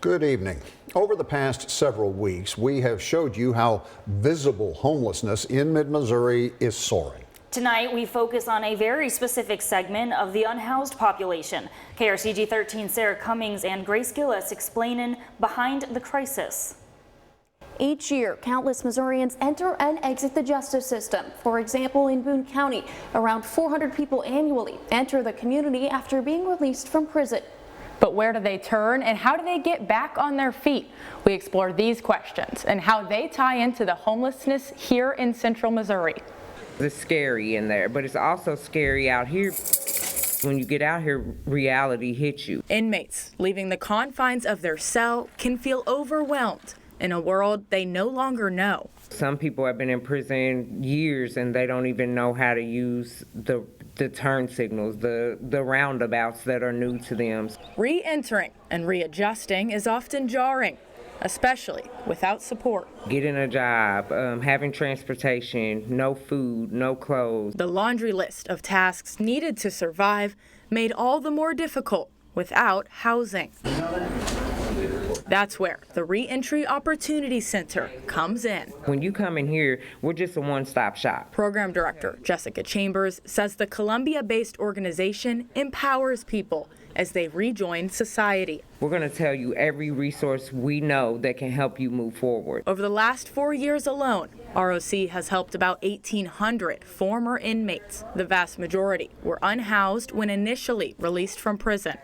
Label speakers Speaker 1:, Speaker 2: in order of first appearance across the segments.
Speaker 1: Good evening. Over the past several weeks, we have showed you how visible homelessness in mid-Missouri is soaring.
Speaker 2: Tonight, we focus on a very specific segment of the unhoused population. KRCG 13 Sarah Cummings and Grace Gillis explaining behind the crisis.
Speaker 3: Each year, countless Missourians enter and exit the justice system. For example, in Boone County, around 400 people annually enter the community after being released from prison.
Speaker 4: But where do they turn and how do they get back on their feet? We explore these questions and how they tie into the homelessness here in central Missouri.
Speaker 5: It's scary in there, but it's also scary out here. When you get out here, reality hits you.
Speaker 4: Inmates leaving the confines of their cell can feel overwhelmed in a world they no longer know.
Speaker 5: Some people have been in prison years and they don't even know how to use the turn signals, the roundabouts that are new to them.
Speaker 4: Re-entering and readjusting is often jarring, especially without support.
Speaker 5: Getting a job, having transportation, no food, no clothes.
Speaker 4: The laundry list of tasks needed to survive made all the more difficult without housing. That's where the Reentry Opportunity Center comes in.
Speaker 5: When you come in here, we're just a one-stop shop.
Speaker 4: Program Director Jessica Chambers says the Columbia-based organization empowers people as they rejoin society.
Speaker 5: We're going to tell you every resource we know that can help you move forward.
Speaker 4: Over the last 4 years alone, ROC has helped about 1,800 former inmates. The vast majority were unhoused when initially released from prison.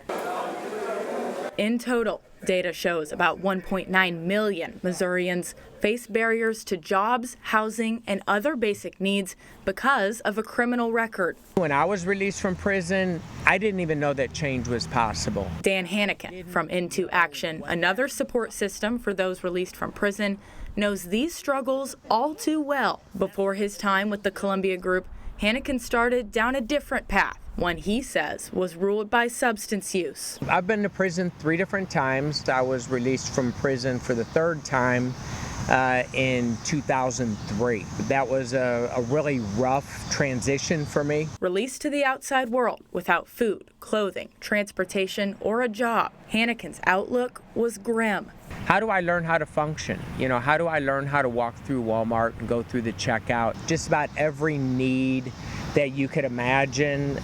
Speaker 4: In total, data shows about 1.9 million Missourians face barriers to jobs, housing, and other basic needs because of a criminal record.
Speaker 6: When I was released from prison, I didn't even know that change was possible.
Speaker 4: Dan Hannikin from Into Action, another support system for those released from prison, knows these struggles all too well. Before his time with the Columbia Group, Hannikin started down a different path, one he says was ruled by substance use.
Speaker 6: I've been to prison 3 different times. I was released from prison for the 3rd time in 2003. That was a really rough transition for me.
Speaker 4: Released to the outside world without food, clothing, transportation, or a job, Hannikin's outlook was grim.
Speaker 6: How do I learn how to function? How do I learn how to walk through Walmart and go through the checkout? Just about every need that you could imagine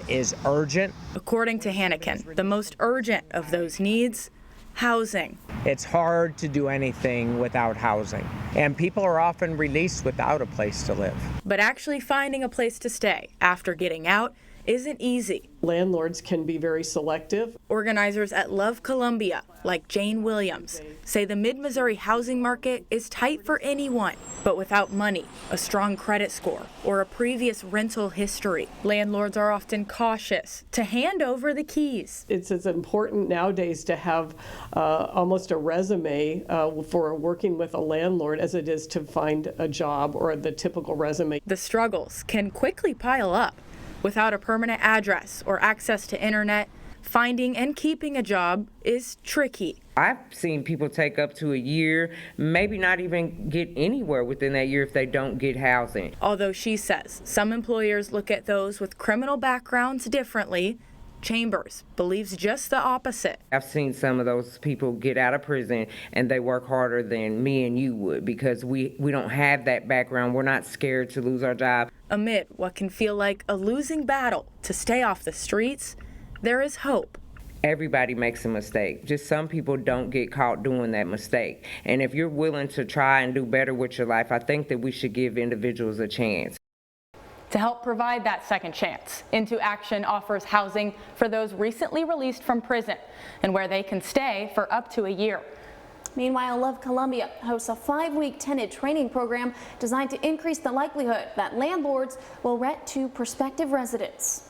Speaker 6: is urgent.
Speaker 4: According to Hannikin, the most urgent of those needs, housing.
Speaker 6: It's hard to do anything without housing, and people are often released without a place to live.
Speaker 4: But actually finding a place to stay after getting out isn't easy.
Speaker 7: Landlords can be very selective.
Speaker 4: Organizers at Love Columbia, like Jane Williams, say the mid-Missouri housing market is tight for anyone, but without money, a strong credit score, or a previous rental history, landlords are often cautious to hand over the keys.
Speaker 7: It's as important nowadays to have almost a resume for working with a landlord as it is to find a job or the typical resume.
Speaker 4: The struggles can quickly pile up. Without a permanent address or access to internet, finding and keeping a job is tricky.
Speaker 5: I've seen people take up to a year, maybe not even get anywhere within that year if they don't get housing.
Speaker 4: Although she says some employers look at those with criminal backgrounds differently, Chambers believes just the opposite.
Speaker 5: I've seen some of those people get out of prison and they work harder than me and you would because we don't have that background. We're not scared to lose our job.
Speaker 4: Amid what can feel like a losing battle to stay off the streets, there is hope.
Speaker 5: Everybody makes a mistake. Just some people don't get caught doing that mistake. And if you're willing to try and do better with your life, I think that we should give individuals a chance.
Speaker 4: To help provide that second chance, Into Action offers housing for those recently released from prison and where they can stay for up to a year.
Speaker 3: Meanwhile, Love Columbia hosts a 5-week tenant training program designed to increase the likelihood that landlords will rent to prospective residents.